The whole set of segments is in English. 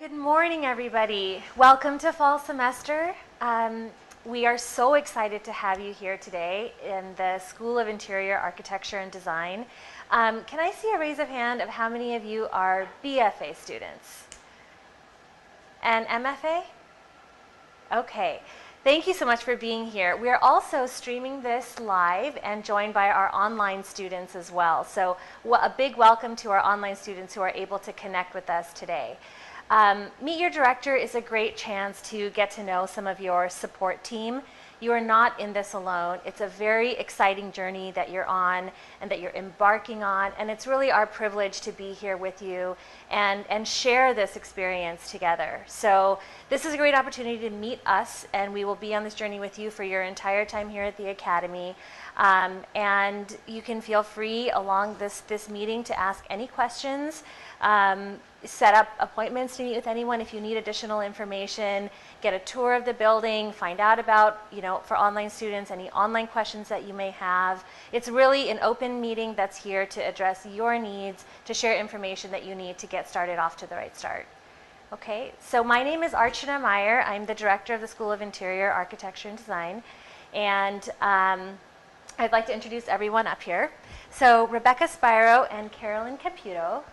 Good morning, everybody. Welcome to fall semester. We are so excited to have you here today in the School of Interior Architecture and Design. Can I see a raise of hand of how many of you are BFA students? And MFA? Okay. Thank you so much for being here. We are also streaming this live and joined by our online students as well. So a big welcome to our online students who are able to connect with us today. Meet Your Director is a great chance to get to know some of your support team. You are not in this alone. It's a very exciting journey that you're on and that you're embarking on, and it's really our privilege to be here with you and share this experience together. So this is a great opportunity to meet us, and we will be on this journey with you for your entire time here at the Academy. And you can feel free along this meeting to ask any questions, set up appointments to meet with anyone if you need additional information, get a tour of the building, find out about, for online students, any online questions that you may have. It's really an open meeting that's here to address your needs, to share information that you need to get started off to the right start. Okay, so my name is Archana Meyer. I'm the director of the School of Interior Architecture and Design. And I'd like to introduce everyone up here. So Rebecca Spiro and Carolyn Caputo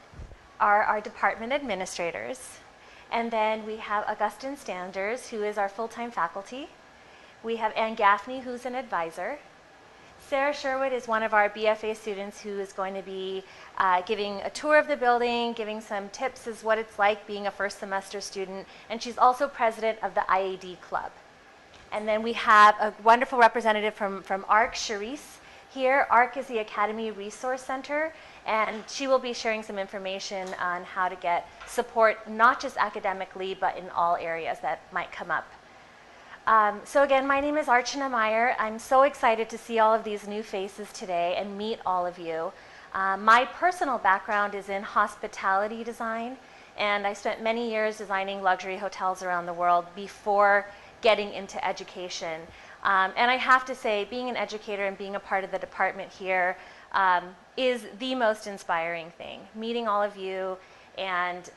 are our department administrators. And then we have Augustine Standers, who is our full-time faculty. We have Ann Gaffney, who's an advisor. Sarah Sherwood is one of our BFA students who is going to be giving a tour of the building, giving some tips as what it's like being a first semester student. And she's also president of the IAD Club. And then we have a wonderful representative from ARC, Charisse, here. ARC is the Academy Resource Center, and she will be sharing some information on how to get support, not just academically, but in all areas that might come up. So again, my name is Archana Meyer. I'm so excited to see all of these new faces today and meet all of you. My personal background is in hospitality design, and I spent many years designing luxury hotels around the world before getting into education. And I have to say, being an educator and being a part of the department here is the most inspiring thing. Meeting all of you and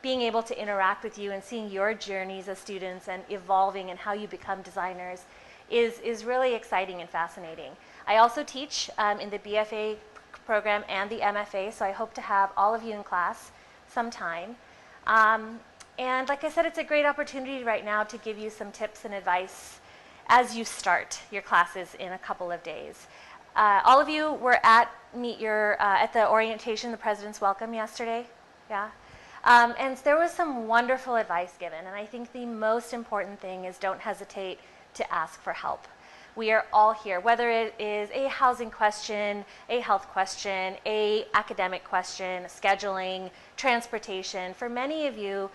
being able to interact with you and seeing your journeys as students and evolving and how you become designers is really exciting and fascinating. I also teach in the BFA program and the MFA, so I hope to have all of you in class sometime. And like I said, it's a great opportunity right now to give you some tips and advice as you start your classes in a couple of days. All of you were at the orientation, the President's Welcome yesterday, yeah? And there was some wonderful advice given, and I think the most important thing is don't hesitate to ask for help. We are all here, whether it is a housing question, a health question, a academic question, scheduling, transportation. For many of you,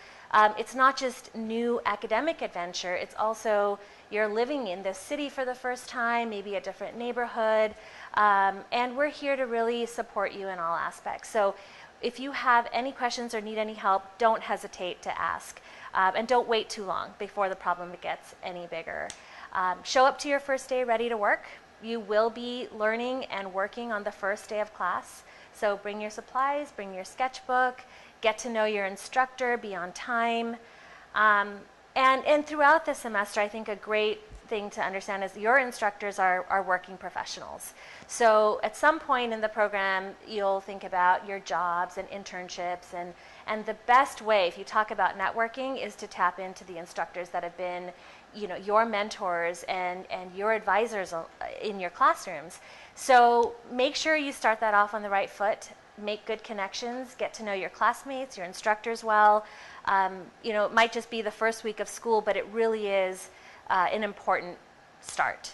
it's not just new academic adventure, it's also you're living in this city for the first time, maybe a different neighborhood, and we're here to really support you in all aspects. So if you have any questions or need any help, don't hesitate to ask, and don't wait too long before the problem gets any bigger. Show up to your first day ready to work. You will be learning and working on the first day of class, so bring your supplies, bring your sketchbook, get to know your instructor, be on time. And throughout the semester, I think a great thing to understand is your instructors are working professionals. So at some point in the program, you'll think about your jobs and internships, and the best way, if you talk about networking, is to tap into the instructors that have been your mentors and your advisors in your classrooms. So make sure you start that off on the right foot. Make good connections, get to know your classmates, your instructors well. It might just be the first week of school, but it really is an important start.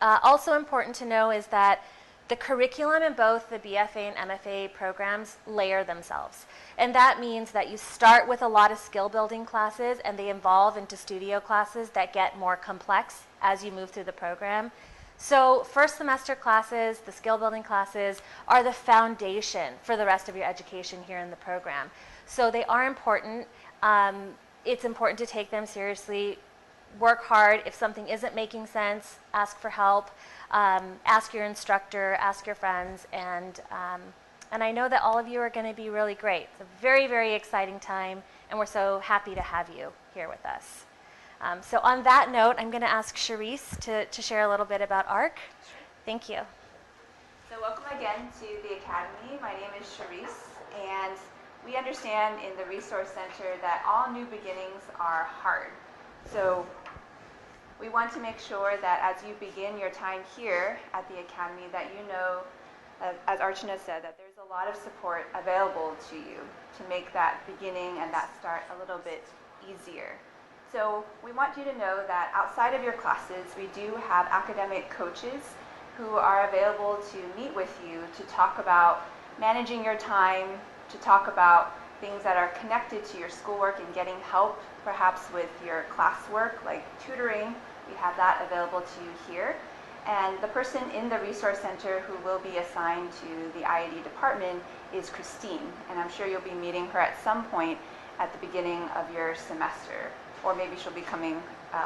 Also important to know is that the curriculum in both the BFA and MFA programs layer themselves. And that means that you start with a lot of skill building classes and they evolve into studio classes that get more complex as you move through the program. So first semester classes, the skill building classes, are the foundation for the rest of your education here in the program. So they are important. It's important to take them seriously. Work hard. If something isn't making sense, ask for help. Ask your instructor, ask your friends, and And I know that all of you are going to be really great. It's a very, very exciting time, and we're so happy to have you here with us. So on that note, I'm going to ask Charisse to share a little bit about ARC. Thank you. So welcome again to the Academy. My name is Charisse, and we understand in the Resource Center that all new beginnings are hard. So we want to make sure that as you begin your time here at the Academy, that you know, as Archana said, that there's a lot of support available to you to make that beginning and that start a little bit easier. So we want you to know that outside of your classes, we do have academic coaches who are available to meet with you to talk about managing your time, to talk about things that are connected to your schoolwork and getting help perhaps with your classwork like tutoring. We have that available to you here. And the person in the Resource Center who will be assigned to the IED department is Christine, and I'm sure you'll be meeting her at some point at the beginning of your semester, or maybe she'll be coming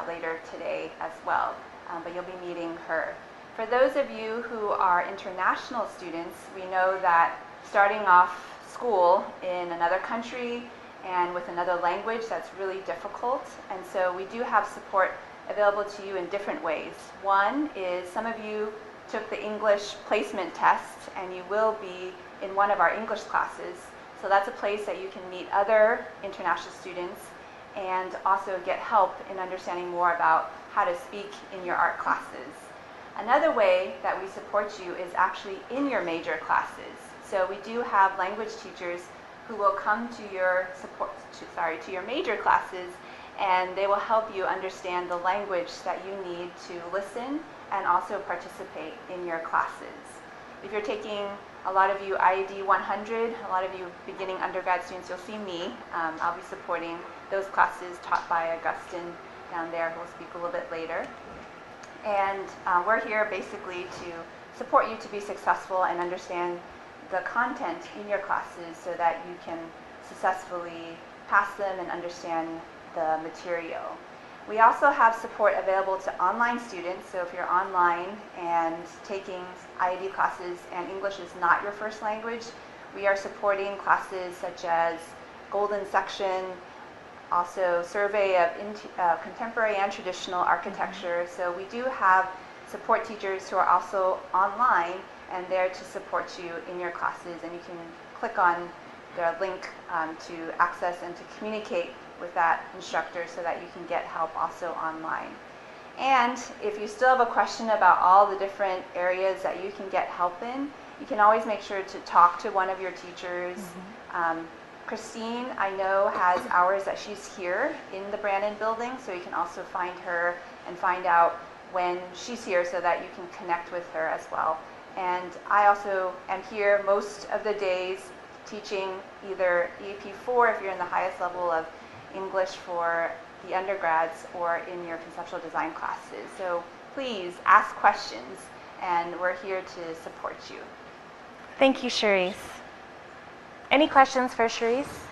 later today as well, but you'll be meeting her. For those of you who are international students, we know that starting off school in another country and with another language, that's really difficult, and so we do have support available to you in different ways. One is some of you took the English placement test and you will be in one of our English classes. So that's a place that you can meet other international students and also get help in understanding more about how to speak in your art classes. Another way that we support you is actually in your major classes. So we do have language teachers who will come to your to your major classes, and they will help you understand the language that you need to listen and also participate in your classes. If you're taking, a lot of you IED 100, a lot of you beginning undergrad students, you'll see me. I'll be supporting those classes taught by Augustin down there, who will speak a little bit later. And we're here basically to support you to be successful and understand the content in your classes so that you can successfully pass them and understand the material. We also have support available to online students, so if you're online and taking IED classes and English is not your first language, we are supporting classes such as Golden Section, also Survey of Contemporary and Traditional Architecture. So we do have support teachers who are also online and there to support you in your classes, and you can click on the link to access and to communicate with that instructor so that you can get help also online. And if you still have a question about all the different areas that you can get help in, you can always make sure to talk to one of your teachers. Christine, I know, has hours that she's here in the Brandon building, so you can also find her and find out when she's here so that you can connect with her as well. And I also am here most of the days teaching either EAP4 if you're in the highest level of English for the undergrads, or in your conceptual design classes. So please ask questions, and we're here to support you. Thank you, Charisse. Any questions for Charisse?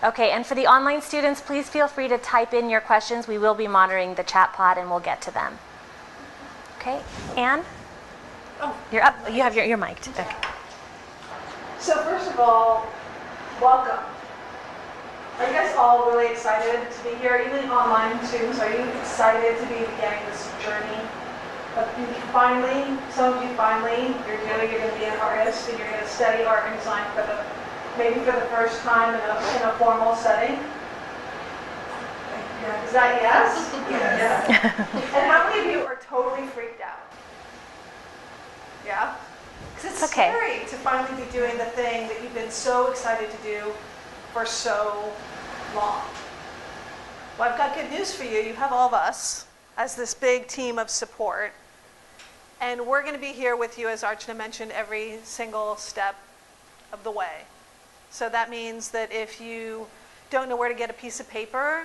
Okay, and for the online students, please feel free to type in your questions. We will be monitoring the chat pod and we'll get to them. Okay, Anne? Oh, you're up. You have your mic. Okay. So first of all, welcome. Are you guys all really excited to be here? Even online students, are you excited to be beginning this journey? Finally, some of you finally, you're going to be an artist and you're going to study art and design maybe for the first time in a formal setting. Is that yes? Yes. And how many of you are totally freaked out? Yeah? Because it's okay. Scary to finally be doing the thing that you've been so excited to do for so long. Well, I've got good news for you. You have all of us as this big team of support. And we're going to be here with you, as Archana mentioned, every single step of the way. So that means that if you don't know where to get a piece of paper,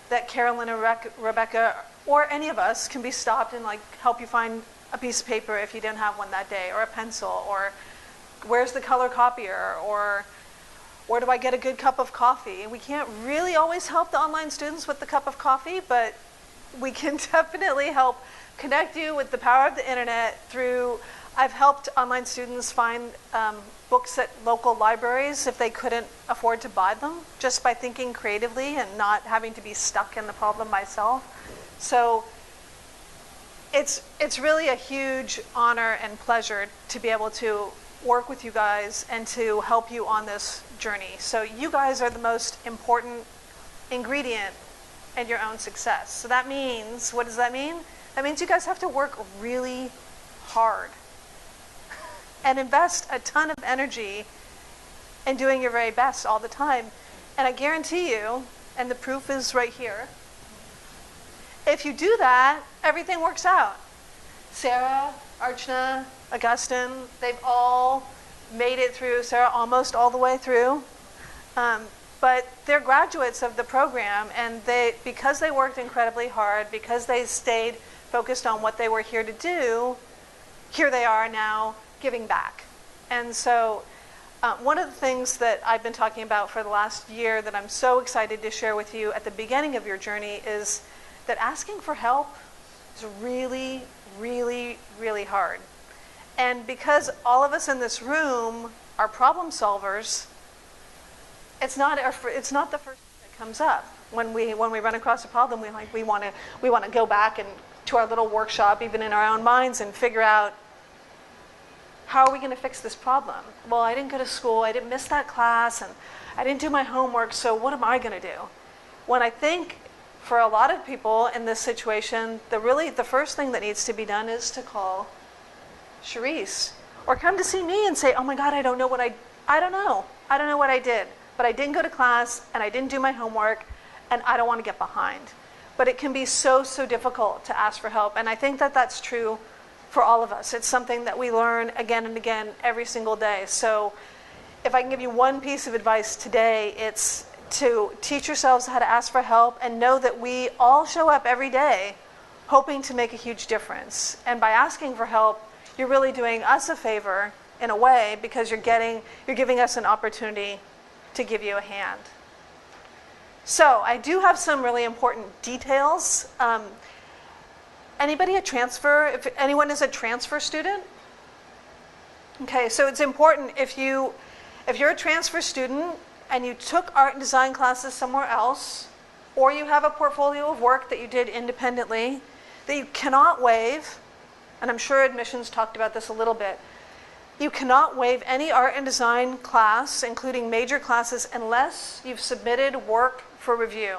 that Carolyn or Rebecca or any of us can be stopped and help you find a piece of paper if you didn't have one that day, or a pencil, or where's the color copier, or where do I get a good cup of coffee? And we can't really always help the online students with the cup of coffee, but we can definitely help connect you with the power of the internet through I've helped online students find books at local libraries if they couldn't afford to buy them, just by thinking creatively and not having to be stuck in the problem myself. So it's really a huge honor and pleasure to be able to work with you guys and to help you on this journey. So you guys are the most important ingredient in your own success. So that means, what does that mean? That means you guys have to work really hard and invest a ton of energy in doing your very best all the time. And I guarantee you, and the proof is right here, if you do that, everything works out. Sarah, Archana, Augustine, they've all made it through. Sarah almost all the way through. But they're graduates of the program, and because they worked incredibly hard, because they stayed focused on what they were here to do, here they are now giving back. And so one of the things that I've been talking about for the last year that I'm so excited to share with you at the beginning of your journey is that asking for help is really, really, really hard. And because all of us in this room are problem solvers, it's not the first thing that comes up. When we run across a problem, we want to go back and to our little workshop, even in our own minds, and figure out, how are we going to fix this problem? Well, I didn't go to school, I didn't miss that class, and I didn't do my homework, so what am I going to do? When I think for a lot of people in this situation, the first thing that needs to be done is to call Charisse, or come to see me and say, oh my God, I don't know what I did, but I didn't go to class, and I didn't do my homework, and I don't want to get behind. But it can be so, so difficult to ask for help, and I think that that's true for all of us. It's something that we learn again and again every single day. So if I can give you one piece of advice today, it's to teach yourselves how to ask for help and know that we all show up every day hoping to make a huge difference. And by asking for help, you're really doing us a favor in a way, because you're giving us an opportunity to give you a hand. So I do have some really important details. Anybody a transfer? If anyone is a transfer student? Okay, so it's important if you're a transfer student and you took art and design classes somewhere else, or you have a portfolio of work that you did independently that you cannot waive, and I'm sure admissions talked about this a little bit, you cannot waive any art and design class, including major classes, unless you've submitted work for review.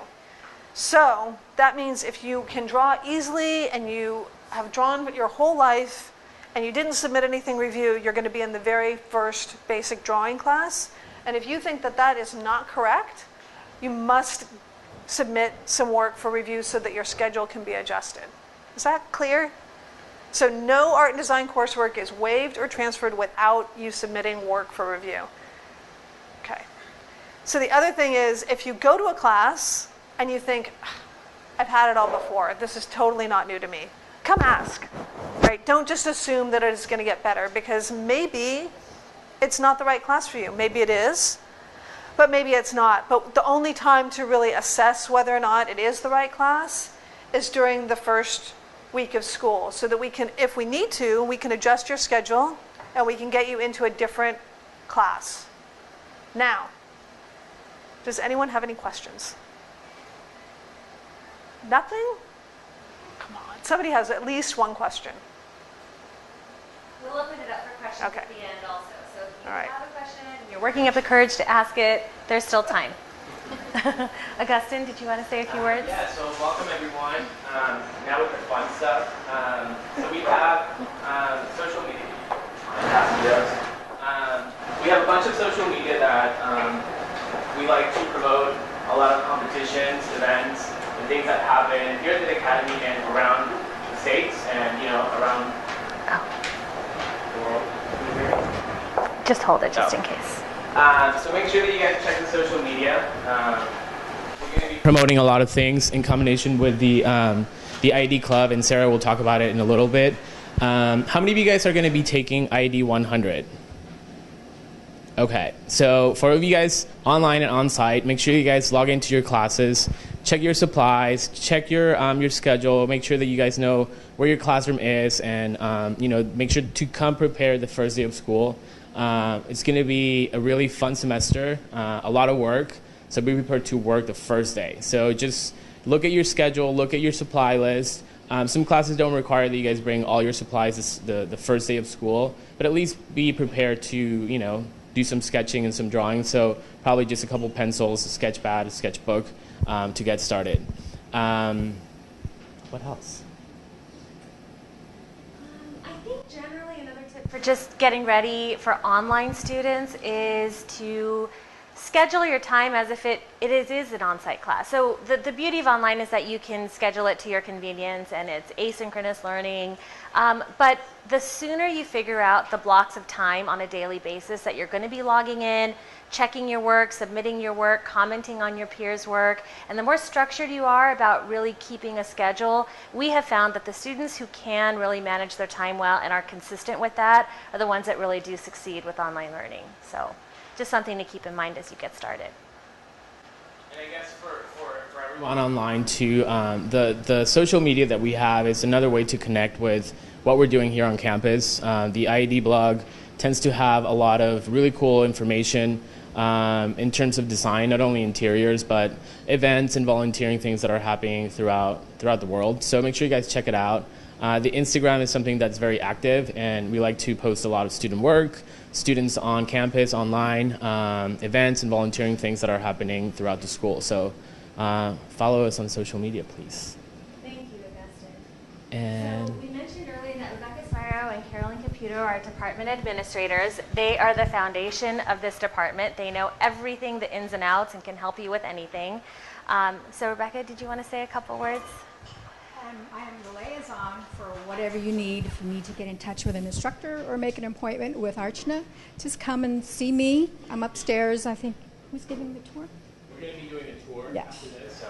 So that means if you can draw easily and you have drawn your whole life and you didn't submit anything review, you're going to be in the very first basic drawing class. And if you think that that is not correct, you must submit some work for review so that your schedule can be adjusted. Is that clear? So no art and design coursework is waived or transferred without you submitting work for review. Okay. So the other thing is, if you go to a class and you think, I've had it all before, this is totally not new to me, come ask, right? Don't just assume that it's going to get better, because maybe it's not the right class for you. Maybe it is, but maybe it's not. But the only time to really assess whether or not it is the right class is during the first week of school, so that we can, if we need to, we can adjust your schedule and we can get you into a different class. Now, does anyone have any questions? Nothing? Come on, somebody has at least one question. We'll open it up for questions Okay. at the end also. So if you All right. have a question and you're working up the courage to ask it, there's still time. Augustine, did you want to say a few words? Yeah, so welcome everyone. Now with the fun stuff. So we have social media. We have a bunch of social media that we like to promote, a lot of competitions, events, and things that happen here at the Academy and around the States and, around the world. Just hold it, just Oh. in case. So make sure that you guys check the social media. We're going to be promoting a lot of things in combination with the IED Club, and Sarah will talk about it in a little bit. How many of you guys are going to be taking IED 100? Okay, so for you guys online and on site, make sure you guys log into your classes. check your supplies, check your schedule, make sure that you guys know where your classroom is, and make sure to come prepared the first day of school. It's going to be a really fun semester, a lot of work, so be prepared to work the first day. So just look at your schedule, look at your supply list. Some classes don't require that you guys bring all your supplies the first day of school, but at least be prepared to, do some sketching and some drawing. So probably just a couple pencils, a sketch pad, a sketchbook to get started. What else? I think generally another tip for just getting ready for online students is to schedule your time as if it is an on-site class. So the beauty of online is that you can schedule it to your convenience and it's asynchronous learning. But the sooner you figure out the blocks of time on a daily basis that you're going to be logging in, checking your work, submitting your work, commenting on your peers' work, and the more structured you are about really keeping a schedule, we have found that the students who can really manage their time well and are consistent with that are the ones that really do succeed with online learning. So just something to keep in mind as you get started. And I guess for everyone online too, the social media that we have is another way to connect with what we're doing here on campus. The IED blog tends to have a lot of really cool information in terms of design, not only interiors, but events and volunteering things that are happening throughout the world. So make sure you guys check it out. The Instagram is something that's very active, and we like to post a lot of student work, students on campus, online, events and volunteering things that are happening throughout the school. So follow us on social media, please. Thank you, Augustin. And So we mentioned earlier that Rebecca Spiro and Carolyn Caputo are department administrators. They are the foundation of this department. They know everything, the ins and outs, and can help you with anything. So Rebecca, did you want to say a couple words? I am the liaison for whatever you need. If you need to get in touch with an instructor or make an appointment with Archana, just come and see me. I'm upstairs. I think, who's giving the tour? we're going to be doing a tour Yeah. after this.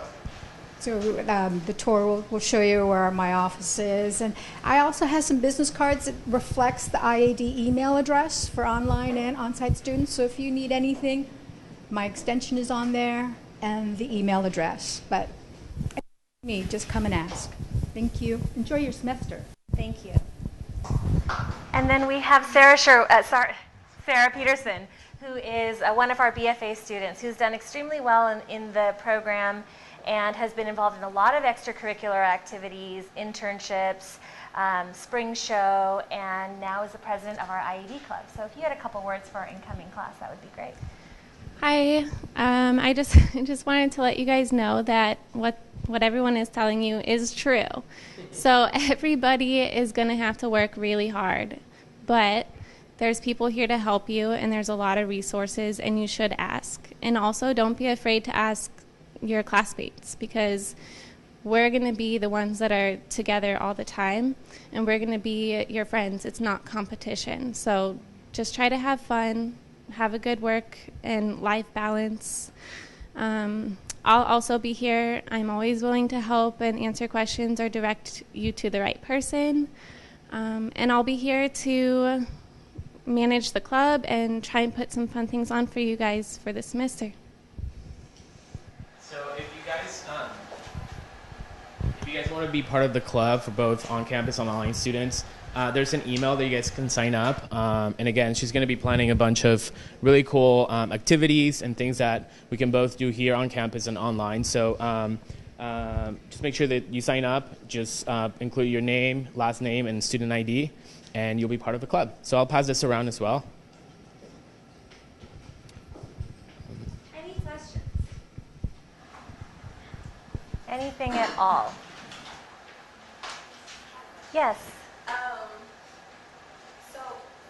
So the tour will show you where my office is. And I also have some business cards that reflects the IAD email address for online and on-site students. So if you need anything, my extension is on there and the email address. But me, just come and ask. Thank you. Enjoy your semester. Thank you. And then we have Sarah Peterson, who is one of our BFA students who's done extremely well in the program and has been involved in a lot of extracurricular activities, internships, spring show, and now is the president of our IED club. So if you had a couple words for our incoming class, that would be great. Hi, I just wanted to let you guys know that what everyone is telling you is true. So everybody is going to have to work really hard, but there's people here to help you, and there's a lot of resources, and you should ask. And also, don't be afraid to ask your classmates, because we're going to be the ones that are together all the time, and we're going to be your friends. It's not competition. So just try to have fun, have a good work and life balance. I'll also be here. I'm always willing to help and answer questions or direct you to the right person. And I'll be here to manage the club and try and put some fun things on for you guys for the semester. So if you guys want to be part of the club for both on-campus and online students, there's an email that you guys can sign up. And again, she's going to be planning a bunch of really cool activities and things that we can both do here on campus and online. So just make sure that you sign up. Just include your name, last name, and student ID, and you'll be part of the club. So I'll pass this around as well. Any questions? Anything at all? Yes. So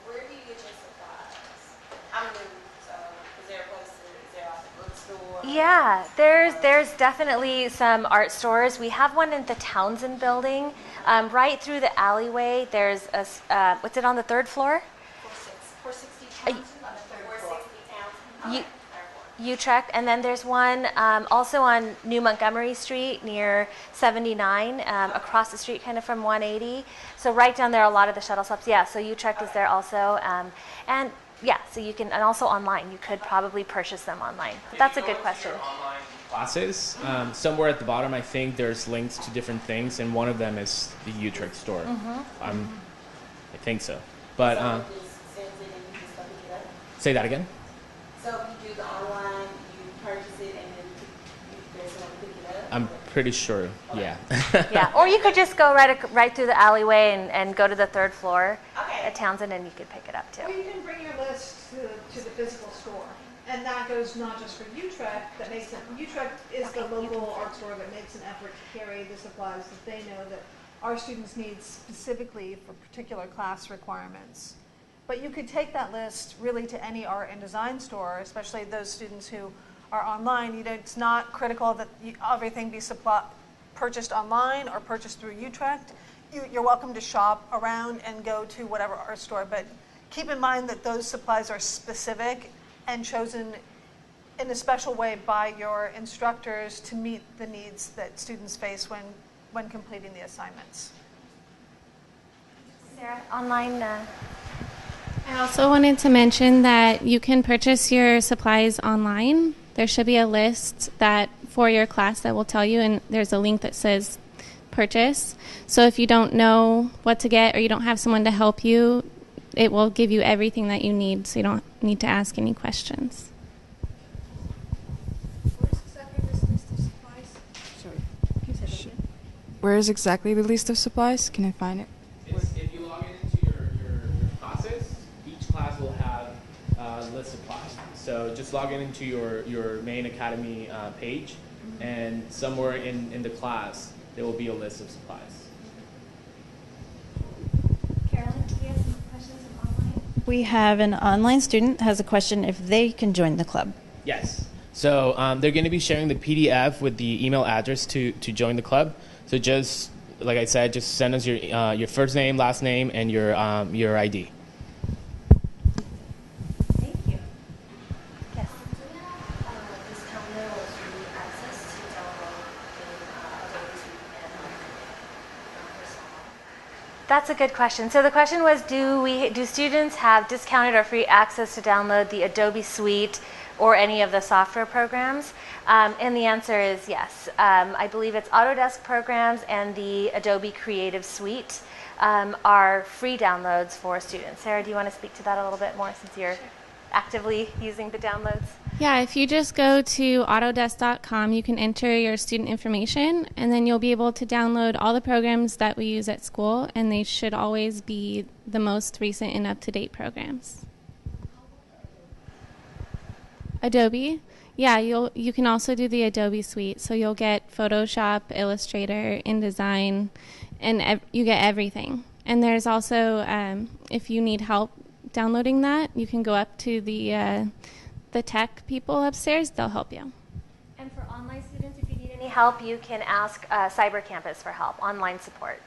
where do you get your supplies? I'm new, so is there a place is there like a bookstore? Yeah, there's definitely some art stores. We have one in the Townsend building. Right through the alleyway, there's a, what's it on the third floor? 460 Townsend on the third floor. 460 Townsend. Utrecht, and then there's one also on New Montgomery Street near 79, across the street kind of from 180. So right down there, a lot of the shuttle stops. Yeah, so Utrecht is there also, and yeah, so you can, and also online, you could probably purchase them online. But that's a good question. Online classes. Somewhere at the bottom, I think there's links to different things, and one of them is the Utrecht store. I think so. But So it just sends it and you just go pick it up? say that again. So if you do the online, you purchase it and then there's someone to pick it up? I'm pretty sure. Yeah. Yeah, or you could just go right through the alleyway and go to the third floor Okay. at Townsend, and you could pick it up too. Or you can bring your list to the physical store. And that goes not just for Utrecht, Utrecht is the local art store that makes an effort to carry the supplies that they know that our students need specifically for particular class requirements. But you could take that list really to any art and design store, especially those students who are online. It's not critical that everything be purchased online or purchased through Utrecht. You're welcome to shop around and go to whatever art store, but keep in mind that those supplies are specific and chosen in a special way by your instructors to meet the needs that students face when completing the assignments. Sarah, online. I also wanted to mention that you can purchase your supplies online. There should be a list that for your class that will tell you, and there's a link that says purchase. So if you don't know what to get or you don't have someone to help you, it will give you everything that you need, so you don't need to ask any questions. Where is exactly the list of supplies? Can I find it? If you log into your classes, each class will have a list of supplies. So just log into your main academy page, and somewhere in the class there will be a list of supplies. Carolyn, do you have some questions from online? We have an online student has a question if they can join the club. Yes. So they're going to be sharing the PDF with the email address to join the club. So just like I said, just send us your first name, last name, and your ID. Thank you. Yes. Does Calendar or free access to download the Adobe Suite and personal? That's a good question. So the question was, do students have discounted or free access to download the Adobe Suite or any of the software programs? And the answer is yes. I believe it's Autodesk programs and the Adobe Creative Suite are free downloads for students. Sarah, do you want to speak to that a little bit more since you're actively using the downloads? Yeah, if you just go to autodesk.com, you can enter your student information, and then you'll be able to download all the programs that we use at school, and they should always be the most recent and up-to-date programs. Adobe, yeah, you can also do the Adobe Suite, so you'll get Photoshop, Illustrator, InDesign, and you get everything. And there's also, if you need help downloading that, you can go up to the tech people upstairs. They'll help you. And for online students, if you need any help, you can ask Cyber Campus for help, online support.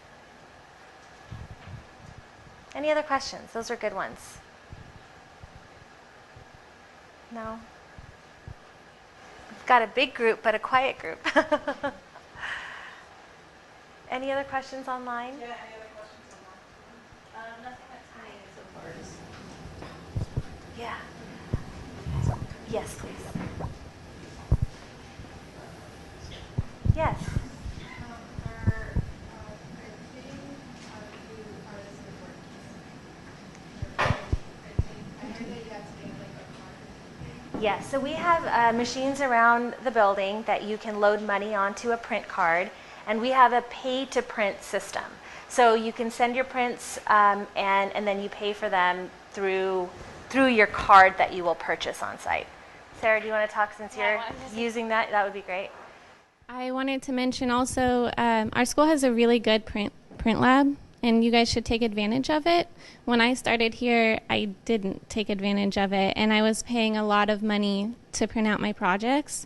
Any other questions? Those are good ones. No? We've got a big group, but a quiet group. Any other questions online? Yeah, any other questions online? Nothing that's coming in so far. Yeah. Yes, please. Yes. Yes, so we have machines around the building that you can load money onto a print card, and we have a pay-to-print system. So you can send your prints, and then you pay for them through your card that you will purchase on site. Sarah, do you want to talk since you're using that? That would be great. I wanted to mention also, our school has a really good print lab, and you guys should take advantage of it. When I started here, I didn't take advantage of it, and I was paying a lot of money to print out my projects.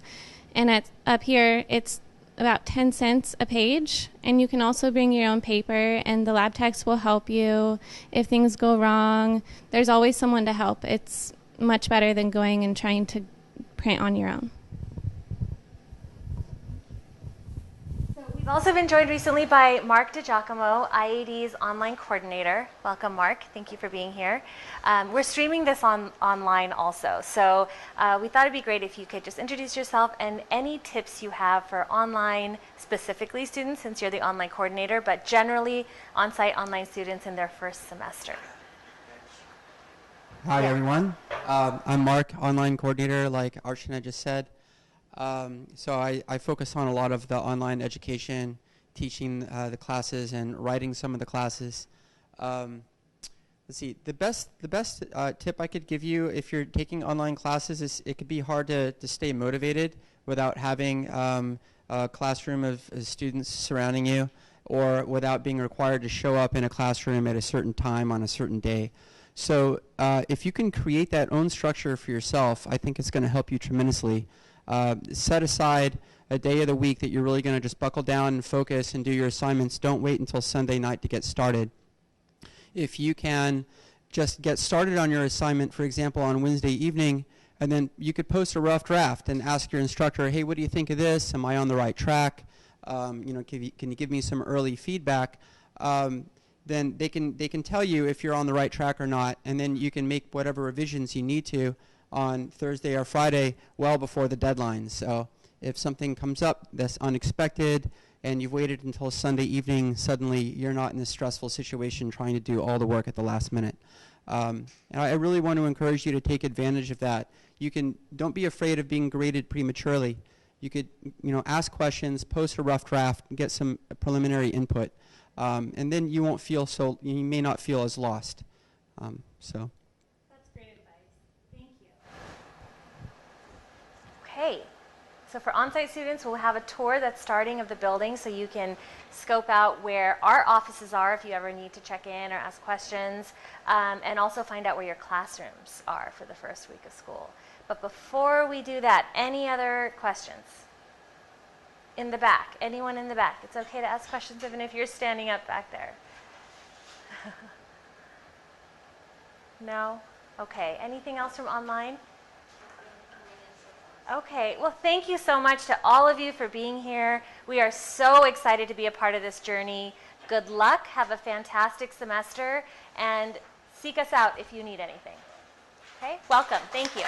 And up here, it's about 10 cents a page, and you can also bring your own paper, and the lab techs will help you if things go wrong. There's always someone to help. It's much better than going and trying to print on your own. We've also been joined recently by Mark DiGiacomo, IAD's online coordinator. Welcome, Mark. Thank you for being here. We're streaming this online also, so we thought it'd be great if you could just introduce yourself and any tips you have for online, specifically students, since you're the online coordinator, but generally on-site online students in their first semester. Hi, everyone. I'm Mark, online coordinator, like Archana just said. So I focus on a lot of the online education, teaching the classes and writing some of the classes. Let's see, the best tip I could give you if you're taking online classes is it could be hard to stay motivated without having a classroom of students surrounding you, or without being required to show up in a classroom at a certain time on a certain day. So if you can create that own structure for yourself, I think it's going to help you tremendously. Set aside a day of the week that you're really going to just buckle down and focus and do your assignments. Don't wait until Sunday night to get started. If you can just get started on your assignment, for example, on Wednesday evening, and then you could post a rough draft and ask your instructor, hey, what do you think of this? Am I on the right track? Can you give me some early feedback? Then they can tell you if you're on the right track or not, and then you can make whatever revisions you need to on Thursday or Friday well before the deadline. So if something comes up that's unexpected and you've waited until Sunday evening, suddenly you're not in this stressful situation trying to do all the work at the last minute. And I really want to encourage you to take advantage of that. Don't be afraid of being graded prematurely. You could ask questions, post a rough draft, and get some preliminary input. And then you may not feel as lost. So. Okay, so for on-site students, we'll have a tour that's starting of the building so you can scope out where our offices are if you ever need to check in or ask questions, and also find out where your classrooms are for the first week of school. But before we do that, any other questions? In the back, anyone in the back? It's okay to ask questions even if you're standing up back there. No? Okay, anything else from online? Okay, well, thank you so much to all of you for being here. We are so excited to be a part of this journey. Good luck, have a fantastic semester, and seek us out if you need anything. Okay, welcome, thank you.